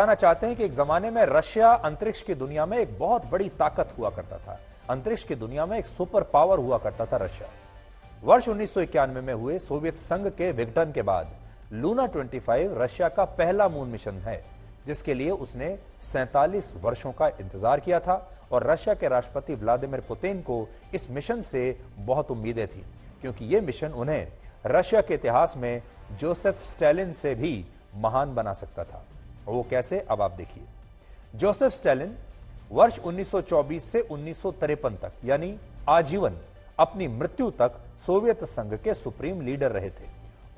बताना चाहते हैं कि एक जमाने में रशिया अंतरिक्ष की दुनिया में एक बहुत बड़ी ताकत हुआ करता था। अंतरिक्ष की दुनिया में एक सुपर पावर हुआ करता था रशिया। वर्ष 1991 में हुए सोवियत संघ के विघटन के बाद लूना 25 रशिया का पहला मून मिशन है, जिसके लिए उसने 47 वर्षों का इंतजार किया था। और रशिया के राष्ट्रपति व्लादिमीर पुतिन को इस मिशन से बहुत उम्मीदें थी, क्योंकि यह मिशन उन्हें रशिया के इतिहास में जोसेफ स्टालिन से भी महान बना सकता था। वो कैसे, अब आप देखिए। जोसेफ स्टालिन वर्ष 1924 से 1953 तक यानी आजीवन अपनी मृत्यु तक सोवियत संघ के सुप्रीम लीडर रहे थे।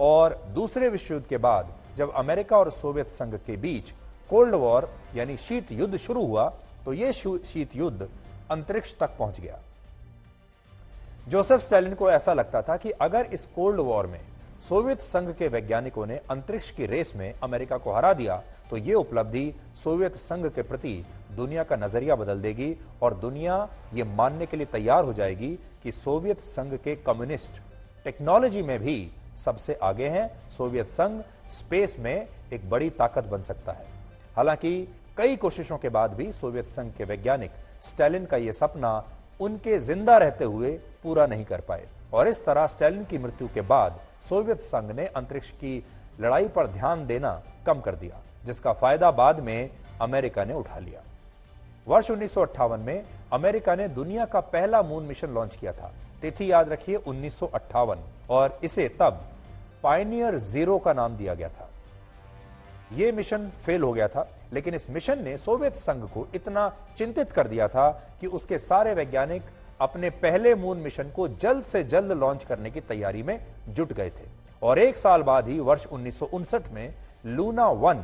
और दूसरे विश्व युद्ध के बाद जब अमेरिका और सोवियत संघ के बीच कोल्ड वॉर यानी शीत युद्ध शुरू हुआ, तो यह शीत युद्ध अंतरिक्ष तक पहुंच गया। जोसेफ स्टालिन को ऐसा लगता था कि अगर इस कोल्ड वॉर में सोवियत संघ के वैज्ञानिकों ने अंतरिक्ष की रेस में अमेरिका को हरा दिया, तो यह उपलब्धि सोवियत संघ के प्रति दुनिया का नजरिया बदल देगी और दुनिया यह मानने के लिए तैयार हो जाएगी कि सोवियत संघ के कम्युनिस्ट टेक्नोलॉजी में भी सबसे आगे हैं। सोवियत संघ स्पेस में एक बड़ी ताकत बन सकता है। हालांकि कई कोशिशों के बाद भी सोवियत संघ के वैज्ञानिक स्टालिन का यह सपना उनके जिंदा रहते हुए पूरा नहीं कर पाए। और इस तरह स्टालिन की मृत्यु के बाद सोवियत संघ ने अंतरिक्ष की लड़ाई पर ध्यान देना कम कर दिया, जिसका फायदा बाद में अमेरिका ने उठा लिया। वर्ष 1958 में अमेरिका ने दुनिया का पहला मून मिशन लॉन्च किया था। तिथि याद रखिए 1958, और इसे तब पायनियर 0 का नाम दिया गया था। यह मिशन फेल हो गया था, लेकिन इस मिशन ने सोवियत संघ को इतना चिंतित कर दिया था कि उसके सारे वैज्ञानिक अपने पहले मून मिशन को जल्द से जल्द लॉन्च करने की तैयारी में जुट गए थे। और एक साल बाद ही वर्ष 1959 में लूना 1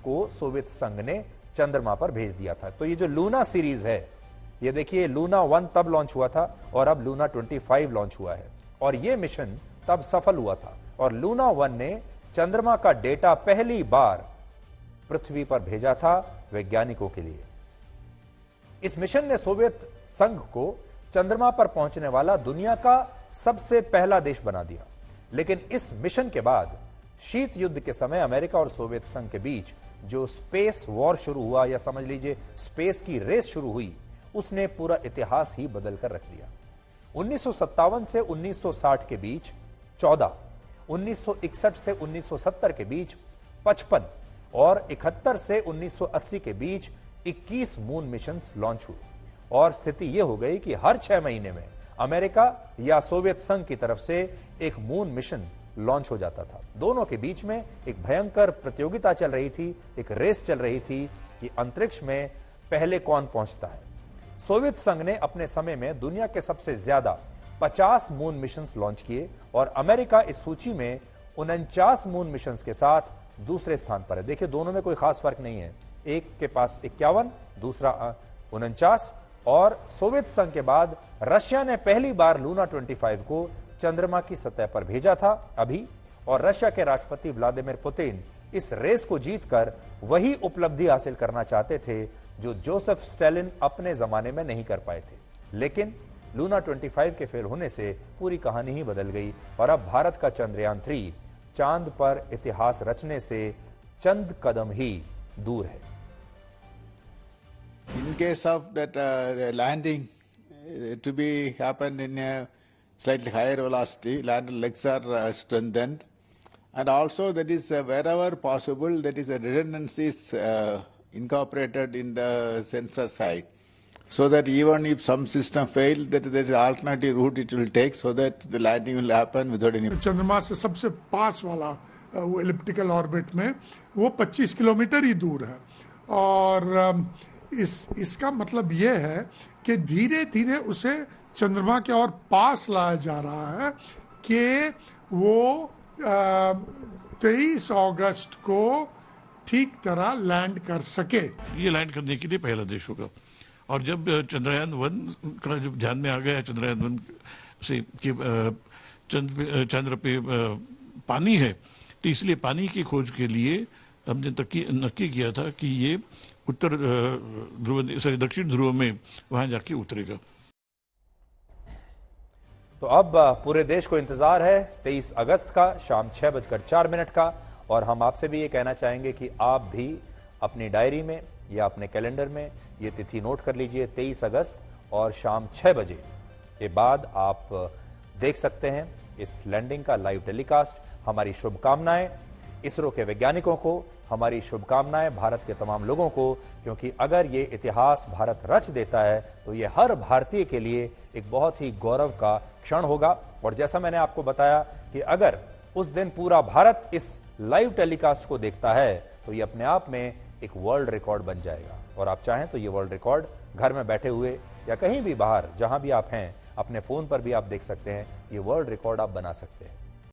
को सोवियत संघ ने चंद्रमा पर भेज दिया था। तो ये जो लूना सीरीज है, ये देखिए लूना 1 तब लॉन्च हुआ था और अब लूना 25 लॉन्च हुआ है। और यह मिशन तब सफल हुआ था और लूना 1 ने चंद्रमा का डेटा पहली बार पृथ्वी पर भेजा था वैज्ञानिकों के लिए। इस मिशन ने सोवियत संघ को चंद्रमा पर पहुंचने वाला दुनिया का सबसे पहला देश बना दिया। लेकिन इस मिशन के बाद शीत युद्ध के समय अमेरिका और सोवियत संघ के बीच जो स्पेस वॉर शुरू हुआ, या समझ लीजिए स्पेस की रेस शुरू हुई, उसने पूरा इतिहास ही बदल कर रख दिया। 1957 से 1960 के बीच 14, 1961 से 1970 के बीच 55 और 71 से 1980 के बीच 21 मून मिशंस लॉन्च हुए। और स्थिति यह हो गई कि हर 6 महीने में अमेरिका या सोवियत संघ की तरफ से एक मून मिशन लॉन्च हो जाता था। दोनों के बीच में एक भयंकर प्रतियोगिता चल रही थी, एक रेस चल रही थी कि अंतरिक्ष में पहले कौन पहुंचता है। सोवियत संघ ने अपने समय में दुनिया के सबसे ज्यादा 50 मून मिशंस लॉन्च किए और अमेरिका इस सूची में 49 मून मिशंस के साथ दूसरे स्थान पर है। देखिए दोनों में कोई खास फर्क नहीं है, एक के पास 51, दूसरा 49। और सोवियत संघ के बाद रशिया ने पहली बार लूना 25 को चंद्रमा की सतह पर भेजा था अभी। और रशिया के राष्ट्रपति व्लादिमीर पुतिन इस रेस को जीतकर वही उपलब्धि हासिल करना चाहते थे जो जोसेफ स्टालिन अपने जमाने में नहीं कर पाए थे। लेकिन लूना 25 के फेल होने से पूरी कहानी ही बदल गई और अब भारत का चंद्रयान 3 चांद पर इतिहास रचने से चंद कदम ही दूर है। In case of that landing to be happen in a slightly higher velocity, land legs are strengthened, and also that is wherever possible that is a redundancies incorporated in the sensor side, so that even if some system fail, that there is alternative route it will take, so that the landing will happen without any. चंद्रमा से सबसे पास वाला वो elliptical orbit में वो 25 kilometre ही दूर है। और इसका मतलब ये है कि धीरे धीरे उसे चंद्रमा के और पास लाया जा रहा है कि वो 23 अगस्त को ठीक तरह लैंड कर सके। ये लैंड करने के लिए पहला देश होगा। और जब चंद्रयान 1 का जब ध्यान में आ गया चंद्रयान 1 से कि चंद्र पे पानी है, तो इसलिए पानी की खोज के लिए हमने नक्की किया था कि ये उत्तर ध्रुव सॉरी दक्षिण ध्रुव में वहां जाके उतरेगा। तो अब पूरे देश को इंतजार है 23 अगस्त का शाम 6:04 का। और हम आपसे भी ये कहना चाहेंगे कि आप भी अपनी डायरी में या अपने कैलेंडर में ये तिथि नोट कर लीजिए, 23 अगस्त और शाम 6 बजे के बाद आप देख सकते हैं इस लैंडिंग का लाइव टेलीकास्ट। हमारी शुभकामनाएं इसरो के वैज्ञानिकों को, हमारी शुभकामनाएं भारत के तमाम लोगों को, क्योंकि अगर ये इतिहास भारत रच देता है तो ये हर भारतीय के लिए एक बहुत ही गौरव का क्षण होगा। और जैसा मैंने आपको बताया कि अगर उस दिन पूरा भारत इस लाइव टेलीकास्ट को देखता है तो ये अपने आप में एक वर्ल्ड रिकॉर्ड बन जाएगा। और आप चाहें तो ये वर्ल्ड रिकॉर्ड घर में बैठे हुए या कहीं भी बाहर जहां भी आप हैं अपने फोन पर भी आप देख सकते हैं। ये वर्ल्ड रिकॉर्ड आप बना सकते हैं।